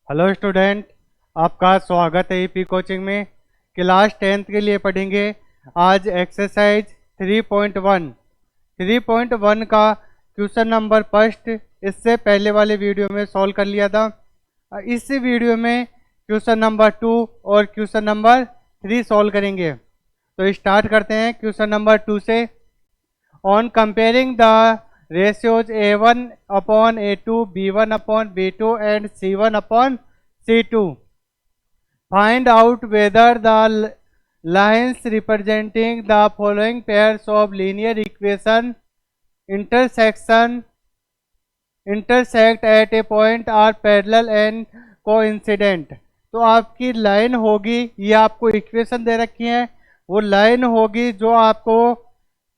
Hello student, आपका स्वागत है ईपी कोचिंग में। क्लास 10th के लिए पढ़ेंगे आज एक्सरसाइज 3.1 का क्वेश्चन नंबर फर्स्ट। इससे पहले वाले वीडियो में सॉल्व कर लिया था। इस वीडियो में क्वेश्चन नंबर 2 और क्वेश्चन नंबर 3 सॉल्व करेंगे। तो स्टार्ट करते हैं क्वेश्चन नंबर 2 से। On comparing the ratios A1 upon A2, B1 upon B2 and C1 upon C2. Find out whether the lines representing the following pairs of linear equation intersect at a point are parallel and coincident. तो आपकी line होगी, ये आपको equation दे रखी है, वो line होगी जो आपको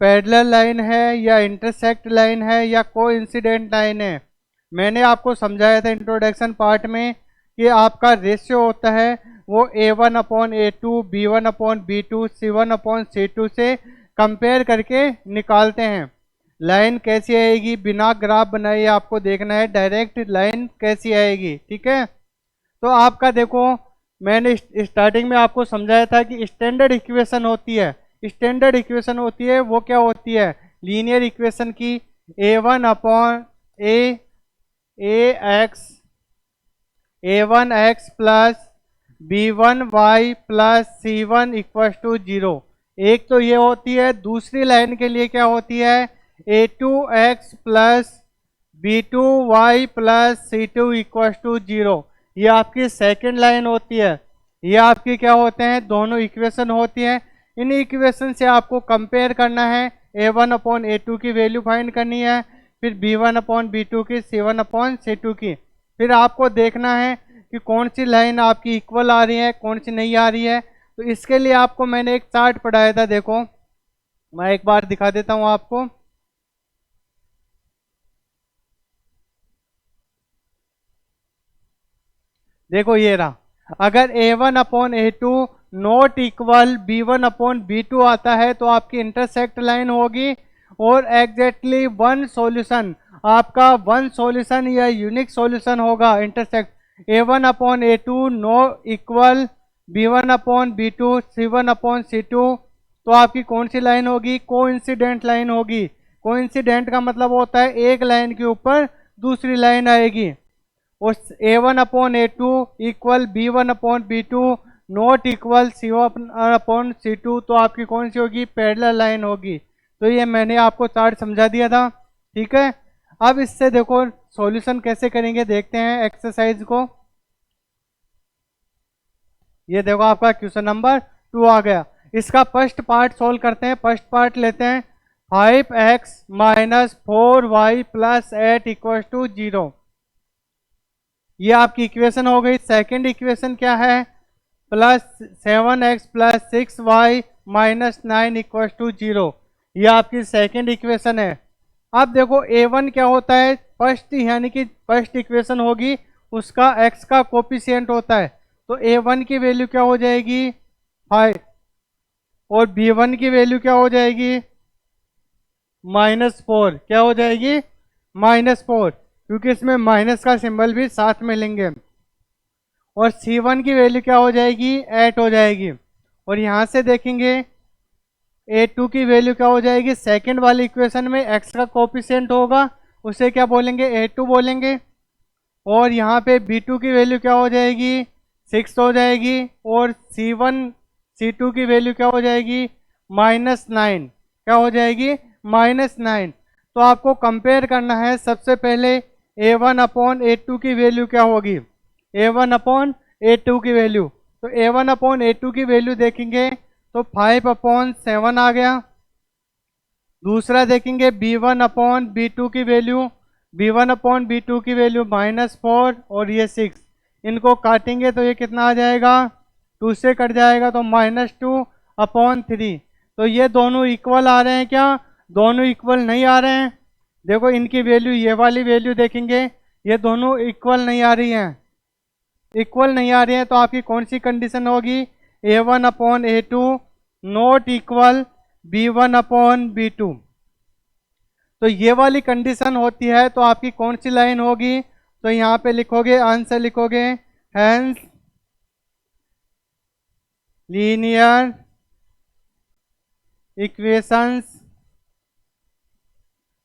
पैरेलल लाइन है या इंटरसेक्ट लाइन है या कोइंसिडेंट लाइन है। मैंने आपको समझाया था इंट्रोडक्शन पार्ट में कि आपका रेशियो होता है वो A1 upon A2, B1 upon B2, C1 upon C2 से कंपेयर करके निकालते हैं। लाइन कैसी आएगी, बिना ग्राफ बनाए आपको देखना है डायरेक्ट लाइन कैसी आएगी। ठीक है, तो आपका देखो, मैंने स्टार्टिंग में आपको समझाया था कि स्टैंडर्ड इक्वेशन होती है। स्टैंडर्ड इक्वेशन होती है वो क्या होती है, लीनियर इक्वेशन की A1 upon A1x plus B1y plus C1 equal to 0। एक तो ये होती है। दूसरी लाइन के लिए क्या होती है, A2x plus B2y plus C2 equal to 0। ये आपकी सेकेंड लाइन होती है। ये आपकी क्या होते हैं, दोनों इक्वेशन होती है। इन इक्वेशन से आपको कंपेयर करना है। A1 अपॉन A2 की वैल्यू फाइंड करनी है, फिर B1 अपॉन B2 की, C1 अपॉन C2 की। फिर आपको देखना है कि कौन सी लाइन आपकी इक्वल आ रही है, कौन सी नहीं आ रही है। तो इसके लिए आपको मैंने एक चार्ट पढ़ाया था। देखो, मैं एक बार दिखा देता हूं आपको। देखो ये रहा। अगर A1 upon A2 not equal B1 upon B2 आता है तो आपकी इंटरसेक्ट लाइन होगी। और एग्जैक्टली वन सॉल्यूशन, आपका वन सॉल्यूशन या यूनिक सॉल्यूशन होगा intersect. A1 upon A2 no equal B1 upon B2, C1 upon C2। तो आपकी कौन सी लाइन होगी, कोइंसिडेंट लाइन होगी। कोइंसिडेंट का मतलब होता है एक लाइन के ऊपर दूसरी लाइन आएगी। और A1 upon A2 equal B1 upon B2 not equal C1 upon C2। तो आपकी कौन सी होगी, पैरेलल लाइन होगी। तो ये मैंने आपको चार्ट समझा दिया था। ठीक है, अब इससे देखो सॉल्यूशन कैसे करेंगे, देखते हैं एक्सरसाइज को। ये देखो आपका क्वेश्चन नंबर 2 आ गया। इसका फर्स्ट पार्ट सॉल्व करते हैं। फर्स्ट पार्ट लेते हैं, 5x minus 4y plus 8 equal to 0। ये आपकी इक्वेशन हो गई। सेकेंड इक्वेशन क्या है, plus 7x plus 6y minus 9 equal to 0। ये आपकी सेकेंड इक्वेशन है। अब देखो A1 क्या होता है, फर्स्ट यानी कि फर्स्ट इक्वेशन होगी, उसका x का कोफिशिएंट होता है। तो A1 की वैल्यू क्या हो जाएगी, 5। और B1 की वैल्यू क्या हो जाएगी, -4। क्या हो जाएगी, -4, क्योंकि इसमें माइनस का सिंबल भी साथ में लेंगे। और C1 की वैल्यू क्या हो जाएगी, 8 हो जाएगी। और यहाँ से देखेंगे A2 की वैल्यू क्या हो जाएगी, सेकंड वाली इक्वेशन में x का कोफिशिएंट होगा, उसे क्या बोलेंगे, A2 बोलेंगे। और यहाँ पे B2 की वैल्यू क्या हो जाएगी, 6 हो जाएगी। और C2 की वैल्यू क्या हो जाएगी, -9। क्या हो जाएगी, -9। तो आपको कंपेयर करना है। सबसे पहले A1 अपॉन A2 की वैल्यू क्या होगी, A1 अपॉन A2 की वैल्यू। तो A1 अपॉन A2 की वैल्यू देखेंगे तो 5 अपॉन 7 आ गया। दूसरा देखेंगे B1 अपॉन B2 की वैल्यू, B1 अपॉन B2 की वैल्यू -4 और ये 6। इनको काटेंगे तो ये कितना आ जाएगा, 2 से कट जाएगा तो -2 अपॉन 3। तो ये दोनों इक्वल आ रहे हैं क्या, दोनों इक्वल नहीं आ रहे हैं। देखो इनकी वैल्यू, ये वाली वैल्यू देखेंगे, ये दोनों इक्वल नहीं आ रही हैं। इक्वल नहीं आ रही हैं तो आपकी कौन सी कंडीशन होगी, A1 upon A2 not equal B1 upon B2। तो ये वाली कंडीशन होती है तो आपकी कौन सी लाइन होगी, तो यहाँ पे लिखोगे, आंसर लिखोगे हैंस लीनियर इक्वेशंस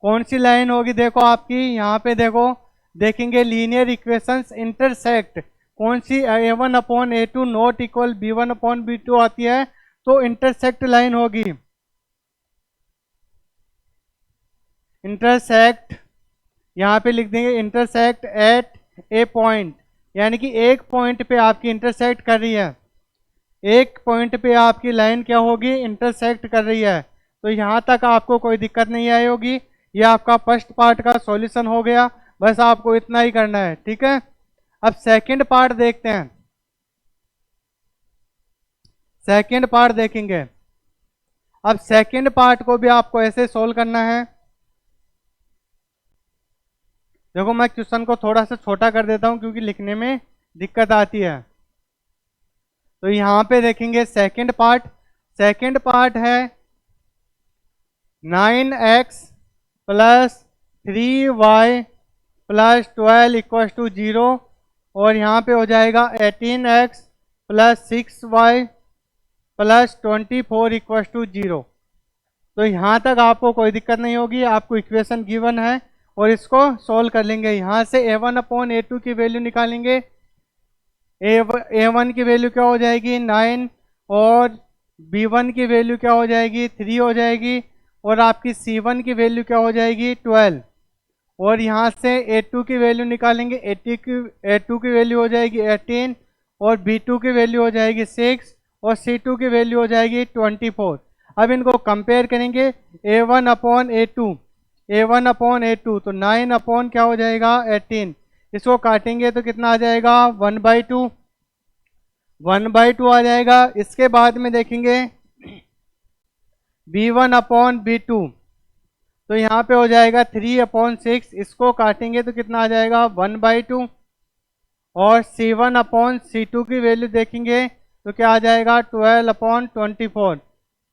कौन सी लाइन होगी? देखो आपकी यहाँ पे देखो, देखेंगे लीनियर इक्वेशंस इंटरसेक्ट कौन सी, a1/a2 नॉट इक्वल b1/b2 आती है, तो इंटरसेक्ट लाइन होगी। इंटरसेक्ट यहाँ पे लिख देंगे इंटरसेक्ट एट ए पॉइंट, यानी कि एक पॉइंट पे आपकी इंटरसेक्ट कर रही है, एक पॉइंट पे आपकी लाइन क्या होगी? इंटरसेक्ट कर रही है। तो यहाँ तक आपको कोई दिक्कत नहीं आई होगी। ये आपका फर्स्ट पार्ट का सॉल्यूशन हो गया, बस आपको इतना ही करना है, ठीक है। अब सेकंड पार्ट देखते हैं, सेकंड पार्ट देखेंगे। अब सेकंड पार्ट को भी आपको ऐसे सोल्व करना है। देखो मैं क्वेश्चन को थोड़ा सा छोटा कर देता हूं क्योंकि लिखने में दिक्कत आती है। तो यहाँ पे देखेंगे सेकंड पार्ट है 9x plus 3y plus 12 इक्व to 0, और यहाँ पे हो जाएगा 18x plus 6y plus 24 इक्व to 0। तो यहाँ तक आपको कोई दिक्कत नहीं होगी, आपको इक्वेशन गिवन है और इसको सोल्व कर लेंगे। यहाँ से a1/a2 की वैल्यू निकालेंगे, a1 की वैल्यू क्या हो जाएगी? 9, और b1 की वैल्यू क्या हो जाएगी? 3 हो जाएगी, और आपकी c1 की वैल्यू क्या हो जाएगी? 12, और यहाँ से a2 की वैल्यू निकालेंगे, a2 की वैल्यू हो जाएगी 18, और b2 की वैल्यु हो जाएगी 6, और c2 की वैल्यू हो जाएगी 24। अब इनको कंपेयर करेंगे, a1/a2 तो 9 अपॉन क्या हो जाएगा? 18, इसको काटेंगे तो कितना आ जाएगा? 1/2 आ जाएगा। इसके बाद में देखेंगे b1/b2, तो यहाँ पे हो जाएगा 3/6, इसको काटेंगे तो कितना आ जाएगा? 1/2, और c1/c2 की वैल्यू देखेंगे तो क्या आ जाएगा? 12/24,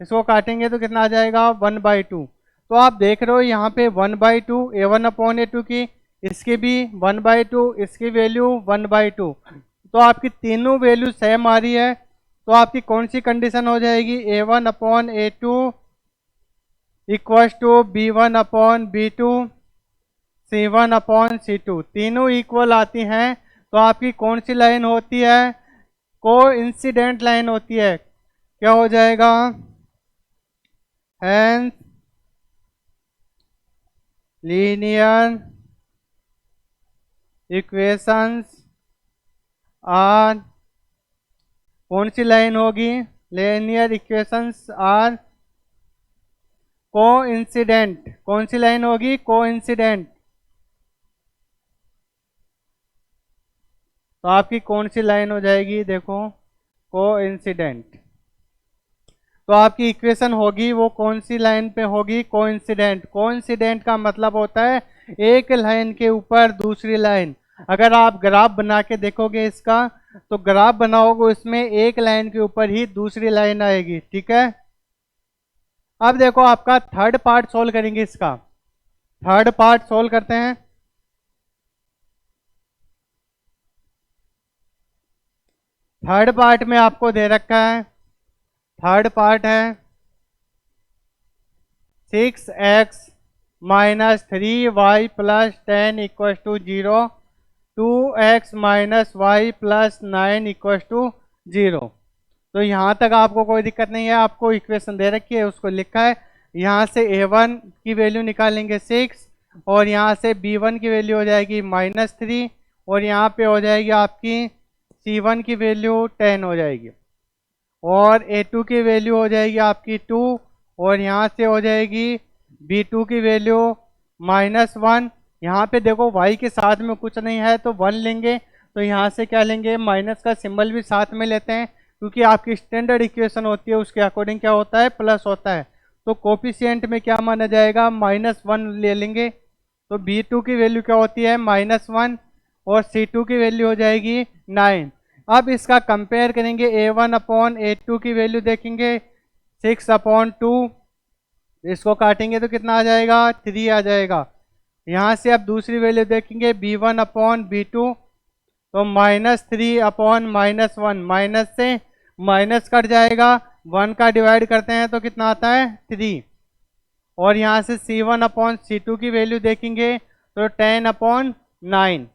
इसको काटेंगे तो कितना आ जाएगा? 1/2। तो आप देख रहे हो यहाँ पे 1/2 a1/a2 की, इसकी भी 1/2, इसकी वैल्यू 1/2, तो आपकी तीनों वैल्यू सेम आ रही है। तो आपकी कौन सी कंडीशन हो जाएगी? a1/a2 equal to b1/b2 c1/c2, तीनों इक्वल आती हैं, तो आपकी कौन सी लाइन होती है? कोइंसिडेंट लाइन होती है। क्या हो जाएगा? हैंस लीनियर इक्वेशंस आर, कौन सी लाइन होगी? लीनियर इक्वेशंस आर कोइंसिडेंट, कौन सी लाइन होगी? कोइंसिडेंट। तो आपकी कौन सी लाइन हो जाएगी? देखो कोइंसिडेंट। तो आपकी इक्वेशन होगी वो कौन सी लाइन पे होगी? कोइंसिडेंट। कोइंसिडेंट का मतलब होता है एक लाइन के ऊपर दूसरी लाइन। अगर आप ग्राफ बना के देखोगे इसका, तो ग्राफ बनाओगे उसमें एक लाइन के ऊपर ही दूसरी लाइन आएगी, ठीक है। अब देखो आपका थर्ड पार्ट सोल्व करेंगे, इसका थर्ड पार्ट सोल्व करते हैं। थर्ड पार्ट में आपको दे रखा है, थर्ड पार्ट है 6x minus 3y plus 10 equal to 0, 2x minus Y plus 9 equal to 0। तो यहाँ तक आपको कोई दिक्कत नहीं है, आपको इक्वेशन दे रखी है उसको लिखा है। यहाँ से a1 की वैल्यू निकालेंगे 6, और यहाँ से b1 की वैल्यू हो जाएगी -3, और यहाँ पे हो जाएगी आपकी c1 की वैल्यू 10 हो जाएगी, और a2 की वैल्यू हो जाएगी आपकी 2, और यहाँ से हो जाएगी b2 की वैल्यू -1। यहाँ पे देखो y के साथ में कुछ नहीं है तो 1 लेंगे, तो यहाँ से क्या लेंगे? माइनस का सिंबल भी साथ में लेते हैं, क्योंकि आपकी स्टैंडर्ड इक्वेशन होती है उसके अकॉर्डिंग क्या होता है? प्लस होता है। तो कोफिशिएंट में क्या माना जाएगा? -1 ले लेंगे। तो b2 की वैल्यू क्या होती है? -1, और c2 की वैल्यू हो जाएगी 9। अब इसका कंपेयर करेंगे, a1/a2 की वैल्यू देखेंगे 6/2, इसको काटेंगे तो कितना आ जाएगा? 3 आ जाएगा। यहाँ से अब दूसरी वैल्यू देखेंगे b1/b2, तो -3/-1, माइनस से माइनस कट जाएगा, 1 का डिवाइड करते हैं तो कितना आता है 3। और यहाँ से C1/C2 की वैल्यू देखेंगे तो 10/9।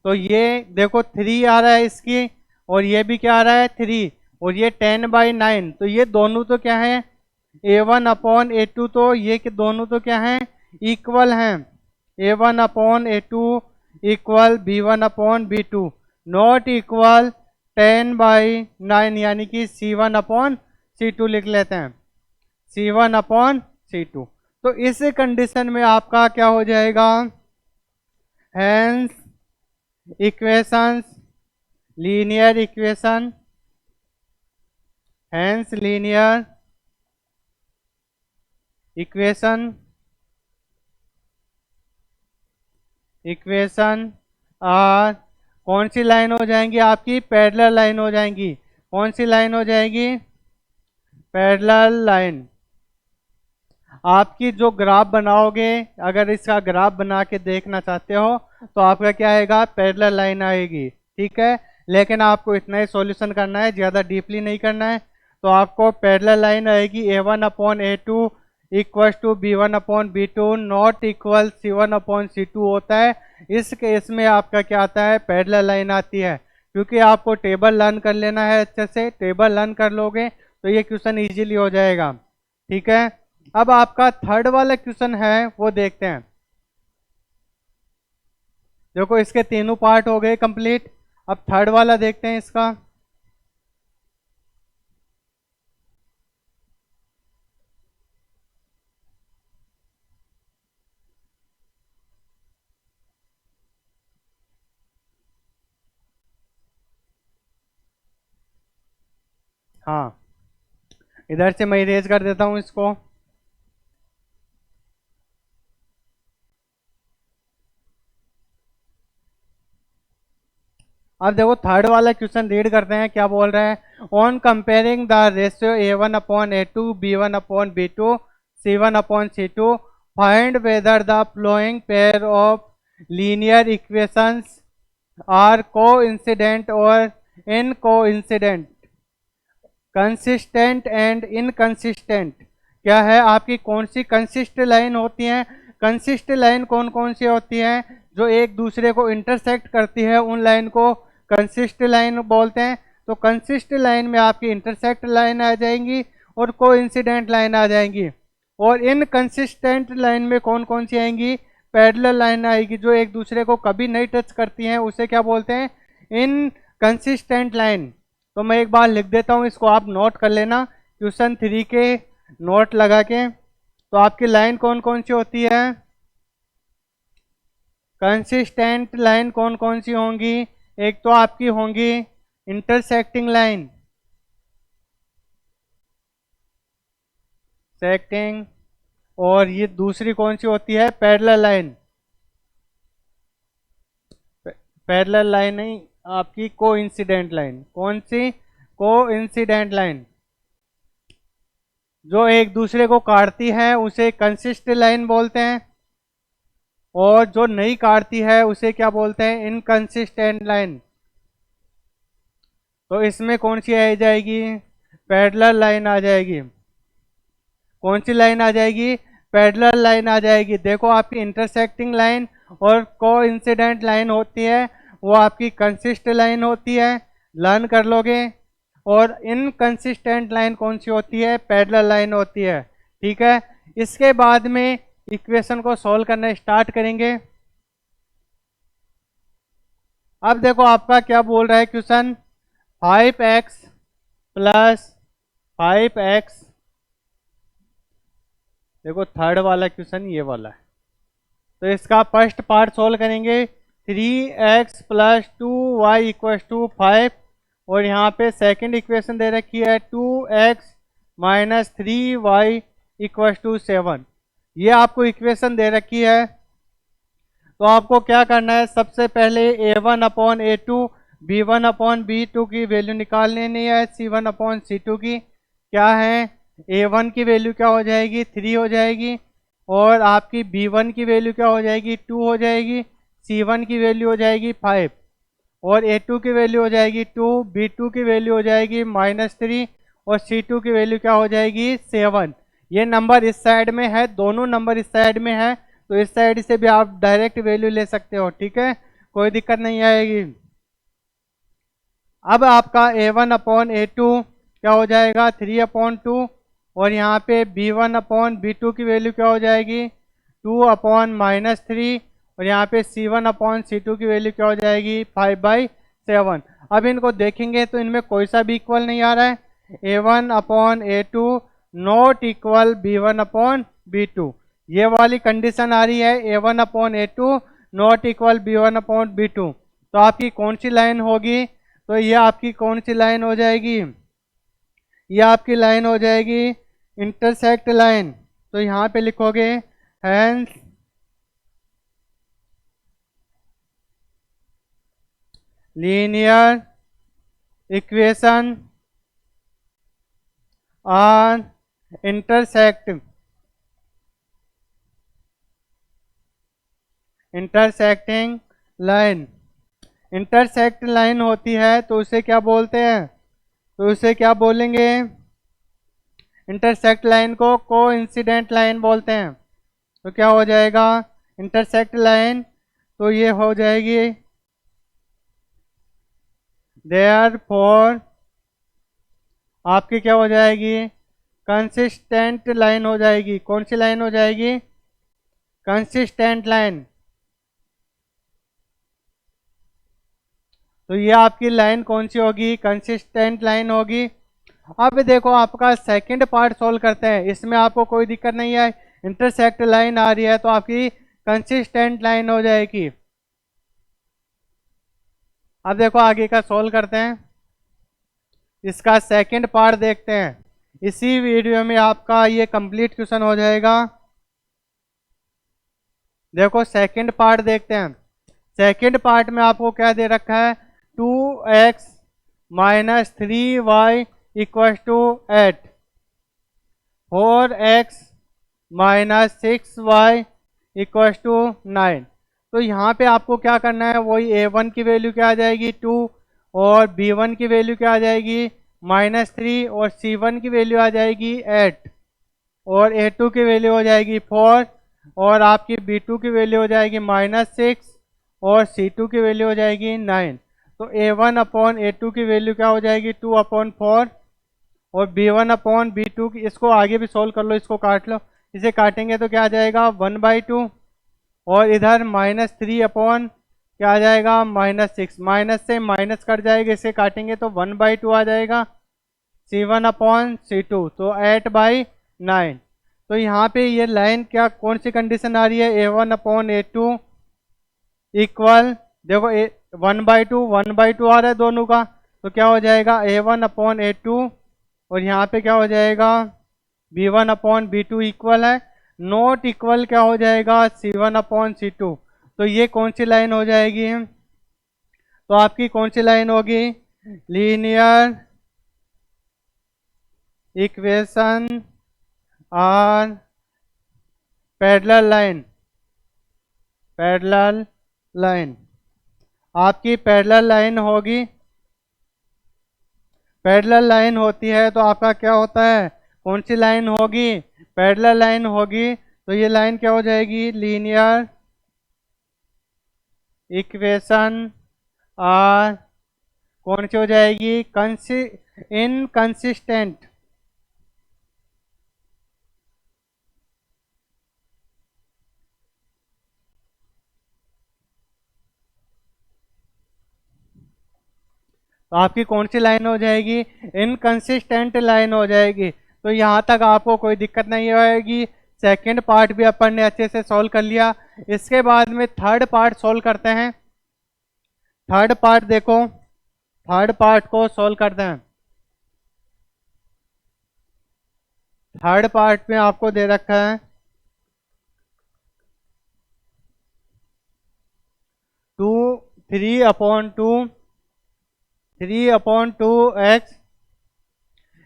तो ये देखो 3 आ रहा है इसकी, और ये भी क्या आ रहा है 3, और ये 10/9। तो ये दोनों तो क्या है A1/A2, तो ये कि दोनों तो क्या है इक्वल हैं। A1/A2 equal B1/B2, not equal 10/9, यानी कि C1/C2 लिख लेते हैं, C1/C2। तो इस कंडीशन में आपका क्या हो जाएगा, hence equations linear equation, hence linear equation are कौन सी लाइन हो जाएंगी आपकी, पैरेलल लाइन हो जाएंगी। कौन सी लाइन हो जाएगी, पैरेलल लाइन। आपकी जो ग्राफ बनाओगे, अगर इसका ग्राफ बना के देखना चाहते हो तो आपका क्या आएगा, पैरेलल लाइन आएगी, ठीक है। लेकिन आपको इतना ही सॉल्यूशन करना है, ज़्यादा डीपली नहीं करना है। तो आपको पैरेलल लाइन आएगी A1/A2 equal to B1/B2 not equal C1/C2 होता है। इस केस में आपका क्या आता है, पैरेलल लाइन आती है। क्योंकि आपको टेबल लर्न कर लेना है, अच्छे से टेबल लर्न कर लोगे तो ये क्वेश्चन इजीली हो जाएगा, ठीक है। अब आपका थर्ड वाला क्वेश्चन है वो देखते हैं। देखो इसके तीनों पार्ट हो गए कंप्लीट, अब थर्ड वाला देखते हैं इसका। हाँ, इधर से मैं इरेज कर देता हूं इसको। अब देखो थर्ड वाला क्वेश्चन रीड करते हैं, क्या बोल रहा है। On comparing the ratio A1/A2 B1/B2 C1/C2 find whether the flowing pair of linear equations are coincident और इनकोइंसिडेंट, कंसिस्टेंट एंड इनकंसिस्टेंट। क्या है आपकी कौन सी कंसिस्ट लाइन होती है। कंसिस्ट लाइन कौन कौन सी होती है, जो एक दूसरे को इंटरसेक्ट करती है, उन लाइन को कंसिस्ट लाइन बोलते हैं। तो कंसिस्ट लाइन में आपकी इंटरसेक्ट लाइन आ जाएंगी और कोइंसिडेंट लाइन आ जाएंगी। और इनकंसिस्टेंट लाइन में कौन कौन सी आएंगी, पैरेलल लाइन आएगी, जो एक दूसरे को कभी नहीं टच करती हैं, उसे क्या बोलते हैं, इनकंसिस्टेंट लाइन। तो मैं एक बार लिख देता हूँ, इसको आप नोट कर लेना क्वेश्चन 3 के नोट लगा के। तो आपकी लाइन कौन कौन सी होती है, कंसिस्टेंट लाइन कौन कौन सी होंगी, एक तो आपकी होंगी इंटरसेक्टिंग लाइन, सेक्टिंग, और ये दूसरी कौन सी होती है, पैरेलल लाइन। पैरेलल लाइन नहीं, आपकी कोइंसिडेंट लाइन। कौन सी, कोइंसिडेंट लाइन, जो एक दूसरे को काटती है उसे कंसिस्ट लाइन बोलते हैं, और जो नहीं काटती है उसे क्या बोलते हैं, इनकंसिस्टेंट लाइन। तो इसमें कौन सी आ जाएगी, पैरेलल लाइन आ जाएगी। कौन सी लाइन आ जाएगी, पैरेलल लाइन आ जाएगी। देखो आपकी इंटरसेक्टिंग लाइन और कोइंसिडेंट लाइन होती है, वो आपकी कंसिस्ट लाइन होती है, लर्न कर लोगे। और इनकंसिस्टेंट लाइन कौन सी होती है, पैरेलल लाइन होती है, ठीक है। इसके बाद में इक्वेशन को सॉल्व करना स्टार्ट करेंगे। अब देखो आपका क्या बोल रहा है क्वेश्चन, 5x प्लस 5x, देखो थर्ड वाला क्वेश्चन ये वाला है। तो इसका फर्स्ट पार्ट सॉल्व करेंगे, 3x plus 2y equal to 5, और यहाँ पे सेकंड इक्वेशन दे रखी है 2x minus 3y equal to 7। ये आपको इक्वेशन दे रखी है। तो आपको क्या करना है, सबसे पहले A1/A2 B1/B2 की वैल्यू निकाल लेनी है, C1/C2 की। क्या है, A1 की वैल्यू क्या हो जाएगी, 3 हो जाएगी, और आपकी B1 की वैल्यू क्या हो जाएगी, 2 हो जाएगी, C1 की वैल्यू हो जाएगी 5। और A2 की वैल्यू हो जाएगी 2, B2 की वैल्यू हो जाएगी -3 और C2 की वैल्यू क्या हो जाएगी 7। ये नंबर इस साइड में है, दोनों नंबर इस साइड में है, तो इस साइड से भी आप डायरेक्ट वैल्यू ले सकते हो, ठीक है, कोई दिक्कत नहीं आएगी। अब आपका A1/A2 क्या हो जाएगा 3/2 और यहाँ पे B1/B2 की वैल्यू क्या हो जाएगी 2/-3 और यहाँ पे C1/C2 की वैल्यू क्या हो जाएगी 5/7। अब इनको देखेंगे तो इनमें कोई सा भी इक्वल नहीं आ रहा है। A1/A2 नॉट इक्वल B1/B2, ये वाली कंडीशन आ रही है A1/A2 नॉट इक्वल B1/B2। तो आपकी कौन सी लाइन होगी, तो ये आपकी कौन सी लाइन हो जाएगी, ये आपकी लाइन हो जाएगी इंटरसेक्ट लाइन। तो यहाँ पे लिखोगे hence linear equation are intersecting line. Intersect line होती है तो उसे क्या बोलते हैं, तो उसे क्या बोलेंगे, इंटरसेक्ट लाइन को कोइंसिडेंट लाइन बोलते हैं। तो क्या हो जाएगा इंटरसेक्ट लाइन, तो ये हो जाएगी देयरफॉर आपकी क्या हो जाएगी कंसिस्टेंट लाइन हो जाएगी। कौन सी लाइन हो जाएगी, कंसिस्टेंट लाइन। तो ये आपकी लाइन कौन सी होगी, कंसिस्टेंट लाइन होगी। अब देखो आपका सेकंड पार्ट सोल्व करते हैं, इसमें आपको कोई दिक्कत नहीं है, इंटरसेक्ट लाइन आ रही है तो आपकी कंसिस्टेंट लाइन हो जाएगी। अब देखो आगे का सोल्व करते हैं, इसका सेकंड पार्ट देखते हैं। इसी वीडियो में आपका ये कंप्लीट क्वेश्चन हो जाएगा। देखो सेकंड पार्ट देखते हैं। सेकंड पार्ट में आपको क्या दे रखा है 2x - 3y = 8, 4x - 6y = 9। तो यहाँ पे आपको क्या करना है, वही A1 की वैल्यू क्या आ जाएगी 2 और B1 की वैल्यू क्या आ जाएगी -3 और C1 की वैल्यू आ जाएगी 8 और A2 की वैल्यू हो जाएगी 4 और आपकी B2 की वैल्यू हो जाएगी -6 और C2 की वैल्यू हो जाएगी 9। तो A1/A2 की वैल्यू क्या हो जाएगी 2/4 और B1/B2 की, इसको आगे भी सोल्व कर लो, इसको काट लो, इसे काटेंगे तो क्या आ जाएगा 1/2 और इधर -3 क्या आ जाएगा -6, माइनस से माइनस कट जाएगा, इसे काटेंगे तो 1/2 आ जाएगा C1/C2 तो 8/9। तो यहाँ पे ये लाइन क्या कौन सी कंडीशन आ रही है A1/A2 इक्वल, देखो 1/2 आ रहा है दोनों का, तो क्या हो जाएगा A1/A2 और यहाँ पे क्या हो जाएगा B1/B2 इक्वल है, नॉट इक्वल क्या हो जाएगा C1/C2। तो ये कौन सी लाइन हो जाएगी, तो आपकी कौन सी लाइन होगी linear equation are parallel line. आपकी पैरेलल लाइन होगी, पैरेलल लाइन होती है तो आपका क्या होता है, कौन सी लाइन होगी पैरेलल लाइन होगी, तो ये लाइन क्या हो जाएगी लीनियर इक्वेशन आर कौन सी हो जाएगी इनकंसिस्टेंट। तो आपकी कौन सी लाइन हो जाएगी इनकंसिस्टेंट लाइन हो जाएगी। तो यहाँ तक आपको कोई दिक्कत नहीं होगी। सेकंड पार्ट भी अपन ने अच्छे से सॉल्व कर लिया। इसके बाद में थर्ड पार्ट सॉल्व करते हैं। थर्ड पार्ट देखो, थर्ड पार्ट को सॉल्व करते हैं। थर्ड पार्ट में आपको दे रखा है 3/2x।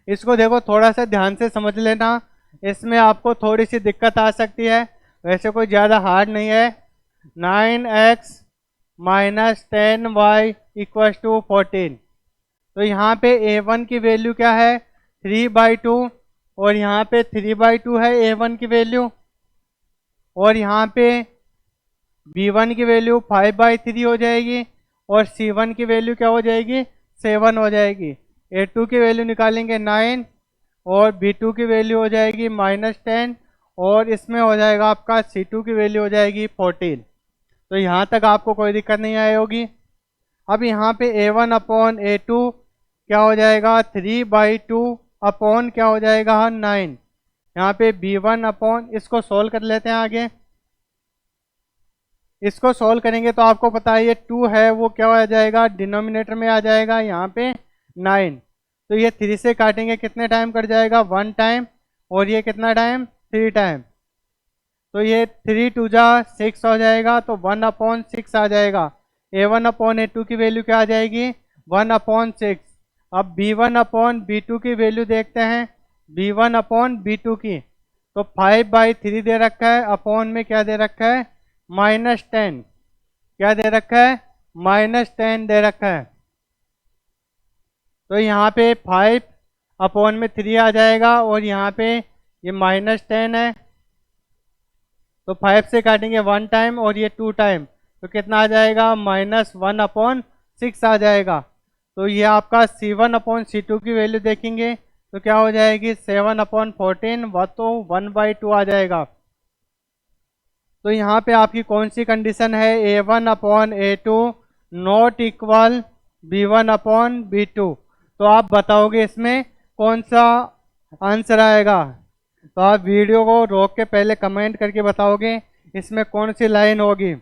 इसको देखो थोड़ा सा ध्यान से समझ लेना, इसमें आपको थोड़ी सी दिक्कत आ सकती है, वैसे कोई ज़्यादा हार्ड नहीं है। 9x - 10y 14। तो यहाँ पे A1 की वैल्यू क्या है 3/2 और यहाँ पे 3/2 है A1 की वैल्यू, और यहाँ पे B1 की वैल्यू 5/3 हो जाएगी और C1 की वैल्यू क्या हो जाएगी 7 हो जाएगी। A2 की वैल्यू निकालेंगे 9 और B2 की वैल्यू हो जाएगी -10 और इसमें हो जाएगा आपका C2 की वैल्यू हो जाएगी 14। तो यहाँ तक आपको कोई दिक्कत नहीं आई होगी। अब यहाँ पे A1/A2 क्या हो जाएगा 3/2 अपॉन क्या हो जाएगा 9। यहाँ पे B1 अपॉन, इसको सोल्व कर लेते हैं आगे। इसको सोल्व करेंगे तो आपको पता है ये 2 है वो क्या आ जाएगा डिनोमिनेटर में आ जाएगा यहाँ पे 9। तो ये 3 से काटेंगे कितने टाइम कट जाएगा 1 टाइम, और ये कितना टाइम 3 टाइम। तो ये 3 2 जा 6 हो जाएगा, तो 1/6 आ जाएगा। A1/A2 की वैल्यू क्या आ जाएगी 1/6। अब B1/B2 की वैल्यू देखते हैं, B1/B2 की, तो 5/3 दे रखा है, अपॉन में क्या दे रखा है -10। क्या दे रखा है -10 दे रखा है। तो यहाँ पे 5 अपॉन में 3 आ जाएगा और यहाँ पे ये -10 है, तो 5 से काटेंगे 1 टाइम और ये 2 टाइम, तो कितना आ जाएगा -1/6 आ जाएगा। तो ये आपका C1/C2 की वैल्यू देखेंगे तो क्या हो जाएगी 7/14, वह तो 1/2 आ जाएगा। तो यहाँ पे आपकी कौन सी कंडीशन है A1/A2 नॉट इक्वल B1/B2। तो आप बताओगे इसमें कौन सा आंसर आएगा। तो आप वीडियो को रोक के पहले कमेंट करके बताओगे इसमें कौन सी लाइन होगी।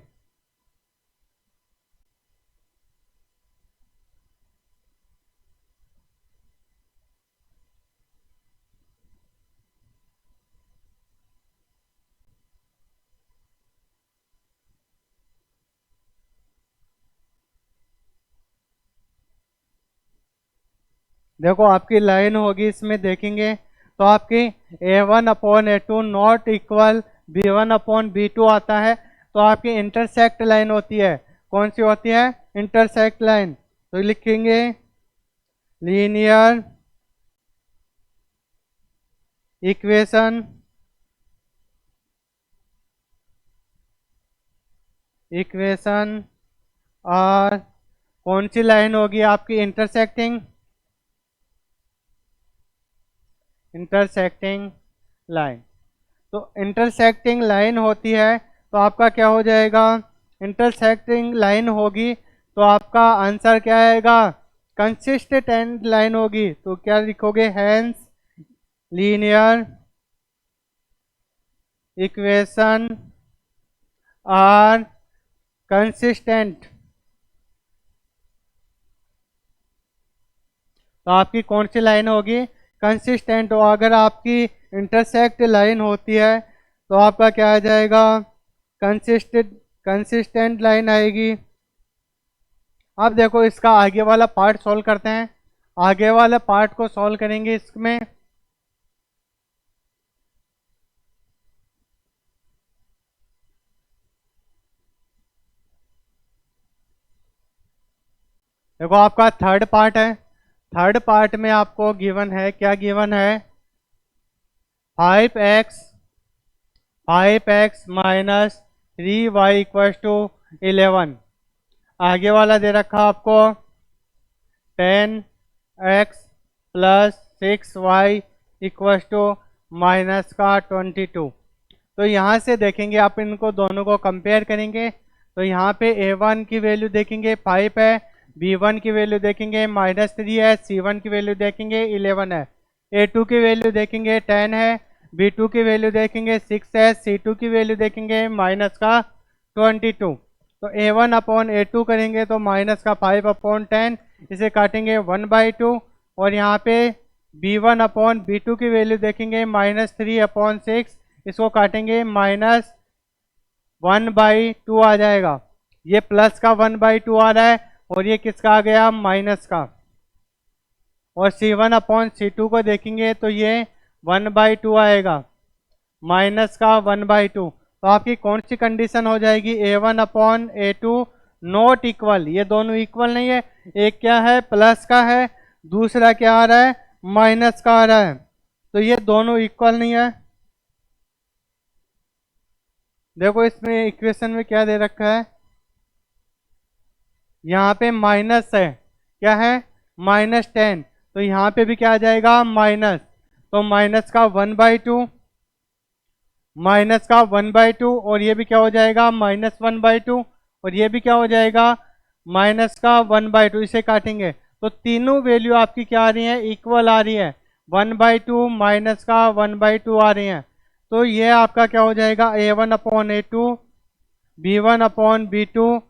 देखो आपकी लाइन होगी इसमें देखेंगे तो आपकी A1/A2 नॉट इक्वल B1/B2 आता है। तो आपकी इंटरसेक्ट लाइन होती है, कौन सी होती है इंटरसेक्ट लाइन। तो लिखेंगे लीनियर इक्वेशन और कौन सी लाइन होगी आपकी इंटरसेक्टिंग लाइन। तो इंटरसेक्टिंग लाइन होती है तो आपका क्या हो जाएगा इंटरसेक्टिंग लाइन होगी तो आपका आंसर क्या आएगा कंसिस्टेंट लाइन होगी। तो क्या लिखोगे hence linear equation are consistent. तो आपकी कौन सी लाइन होगी कंसिस्टेंट हो। अगर आपकी इंटरसेक्ट लाइन होती है तो आपका क्या आ जाएगा कंसिस्टेंट लाइन आएगी। अब देखो इसका आगे वाला पार्ट सॉल्व करते हैं। आगे वाला पार्ट को सॉल्व करेंगे इसमें। देखो आपका थर्ड पार्ट है। थर्ड पार्ट में आपको गिवन है, क्या गिवन है 5x minus 3y equal to 11। आगे वाला दे रखा आपको 10x plus 6y equal to minus का 22। तो यहाँ से देखेंगे आप इनको दोनों को कंपेयर करेंगे तो यहाँ पे A1 की वैल्यू देखेंगे 5 है, B1 की वैल्यू देखेंगे -3 है, C1 की वैल्यू देखेंगे 11 है, A2 की वैल्यू देखेंगे 10 है, B2 की वैल्यू देखेंगे 6 है, C2 की वैल्यू देखेंगे माइनस का 22। तो A1/A2 करेंगे तो माइनस का 5/10, इसे काटेंगे 1/2 और यहाँ पे B1/B2 की वैल्यू देखेंगे -3/6, इसको काटेंगे -1/2 आ जाएगा। ये प्लस का 1/2 आ रहा है और ये किसका आ गया माइनस का। और C1/C2 को देखेंगे तो ये 1/2 आएगा, माइनस का 1/2। तो आपकी कौन सी कंडीशन हो जाएगी A1/A2 नॉट इक्वल, ये दोनों इक्वल नहीं है। एक क्या है प्लस का है, दूसरा क्या आ रहा है माइनस का आ रहा है, तो ये दोनों इक्वल नहीं है। देखो इसमें इक्वेशन में क्या दे रखा है, यहाँ पे माइनस है, क्या है -10, तो यहाँ पे भी क्या आ जाएगा माइनस, तो माइनस का 1/2, माइनस का 1/2, और ये भी क्या हो जाएगा -1/2, और ये भी क्या हो जाएगा माइनस का 1/2। इसे काटेंगे तो तीनों वैल्यू आपकी क्या आ रही है इक्वल आ रही है, 1/2 माइनस का 1/2 आ रही है। तो ये आपका क्या हो जाएगा A1/A2, B1/B2,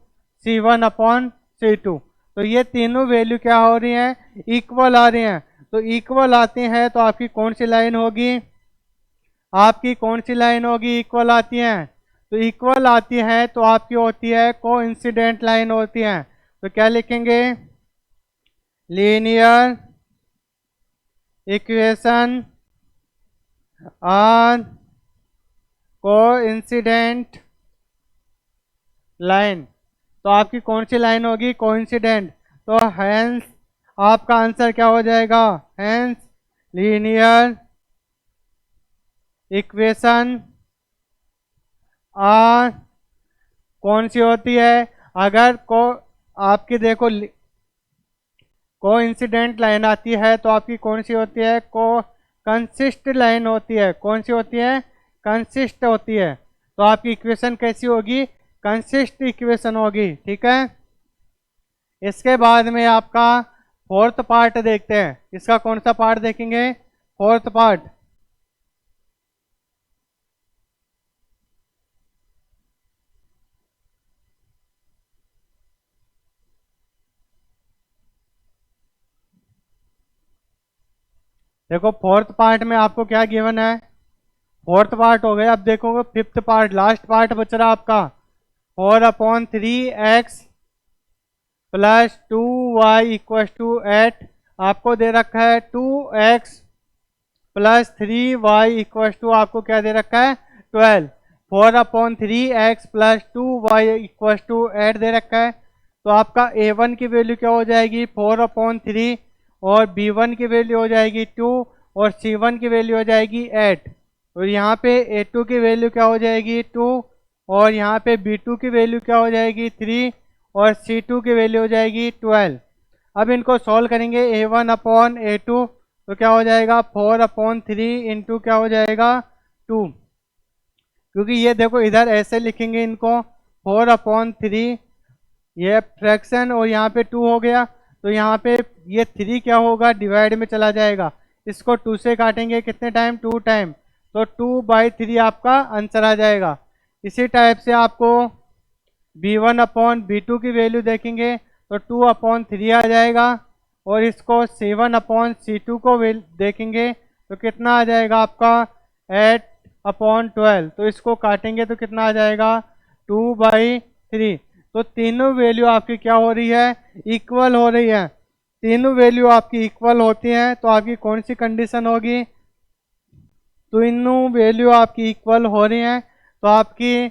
C1/C2। तो ये तीनों वैल्यू क्या हो रही हैं इक्वल आ रही हैं। तो इक्वल आते हैं तो आपकी कौन सी लाइन होगी, आपकी कौन सी लाइन होगी इक्वल आती है, तो इक्वल आती है तो आपकी होती है कोइंसिडेंट लाइन होती है। तो क्या लिखेंगे linear equation are coincident line, तो आपकी कौन सी लाइन होगी कोइंसिडेंट, तो हेंस आपका आंसर क्या हो जाएगा, हेंस लीनियर इक्वेशन आर कौन सी होती है, अगर को आपकी देखो कोइंसिडेंट लाइन आती है तो आपकी कौन सी होती है को कंसिस्ट लाइन होती है, कौन सी होती है कंसिस्ट होती है। तो आपकी इक्वेशन कैसी होगी कंसिस्ट इक्वेशन होगी, ठीक है। इसके बाद में आपका फोर्थ पार्ट देखते हैं, इसका कौन सा पार्ट देखेंगे फोर्थ पार्ट। देखो फोर्थ पार्ट में आपको क्या गिवन है, फोर्थ पार्ट हो गया। अब देखोगे फिफ्थ पार्ट लास्ट पार्ट बच रहा आपका 4/3x प्लस 2y = 8, आपको दे रखा है 2x प्लस 3y = आपको क्या दे रखा है 12। 4/3x प्लस 2y = 8 दे रखा है, तो आपका a1 की वैल्यू क्या हो जाएगी 4/3, और b1 की वैल्यू हो जाएगी 2, और c1 की वैल्यू हो जाएगी 8, और यहाँ पे a2 की वैल्यू क्या हो जाएगी 2, और यहाँ पे b2 की वैल्यू क्या हो जाएगी 3, और c2 की वैल्यू हो जाएगी 12। अब इनको सॉल्व करेंगे a1/a2, तो क्या हो जाएगा 4/3 इंटू क्या हो जाएगा 2, क्योंकि ये देखो इधर ऐसे लिखेंगे इनको 4/3, ये फ्रैक्शन और यहाँ पे 2 हो गया, तो यहाँ पे ये 3 क्या होगा डिवाइड में चला जाएगा, इसको 2 से काटेंगे कितने टाइम 2 टाइम, तो 2/3 आपका आंसर आ जाएगा। इसी टाइप से आपको b1/b2 की वैल्यू देखेंगे तो 2/3 आ जाएगा, और इसको c1/c2 को देखेंगे तो कितना आ जाएगा आपका 8/12, तो इसको काटेंगे तो कितना आ जाएगा 2/3। तो तीनों वैल्यू आपकी क्या हो रही है इक्वल हो रही है, तीनों वैल्यू आपकी इक्वल होती हैं तो आपकी कौन सी कंडीशन होगी, तीनों वैल्यू आपकी इक्वल हो रही हैं तो आपकी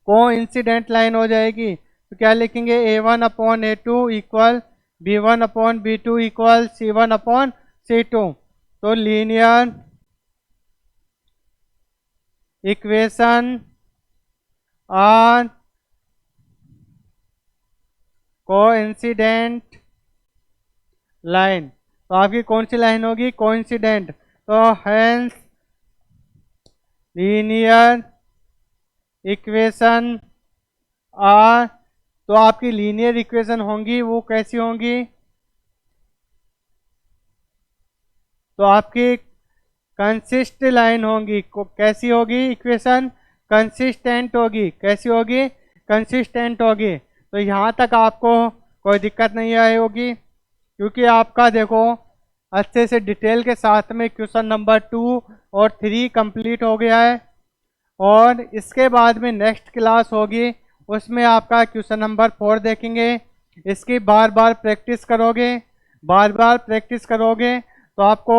कोइंसिडेंट लाइन हो जाएगी। तो क्या लिखेंगे a1/a2 equal b1/b2 equal c1/c2। तो linear equation are coincident line, तो आपकी कौन सी लाइन होगी कोइंसिडेंट, तो हेंस लीनियर इक्वेशन आर, तो आपकी लीनियर इक्वेशन होंगी वो कैसी होंगी, तो आपकी कंसिस्ट लाइन होगी, कैसी होगी इक्वेशन कंसिस्टेंट होगी, कैसी होगी कंसिस्टेंट होगी। तो यहाँ तक आपको कोई दिक्कत नहीं आई होगी, क्योंकि आपका देखो अच्छे से डिटेल के साथ में क्वेश्चन नंबर 2 और 3 कंप्लीट हो गया है, और इसके बाद में नेक्स्ट क्लास होगी उसमें आपका क्वेश्चन नंबर 4 देखेंगे। इसकी बार बार प्रैक्टिस करोगे, बार बार प्रैक्टिस करोगे तो आपको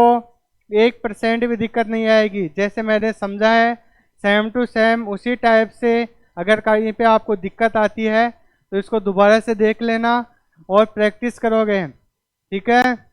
1% भी दिक्कत नहीं आएगी। जैसे मैंने समझा है सेम टू सेम उसी टाइप से अगर कहीं पे आपको दिक्कत आती है तो इसको दोबारा से देख लेना और प्रैक्टिस करोगे, ठीक है।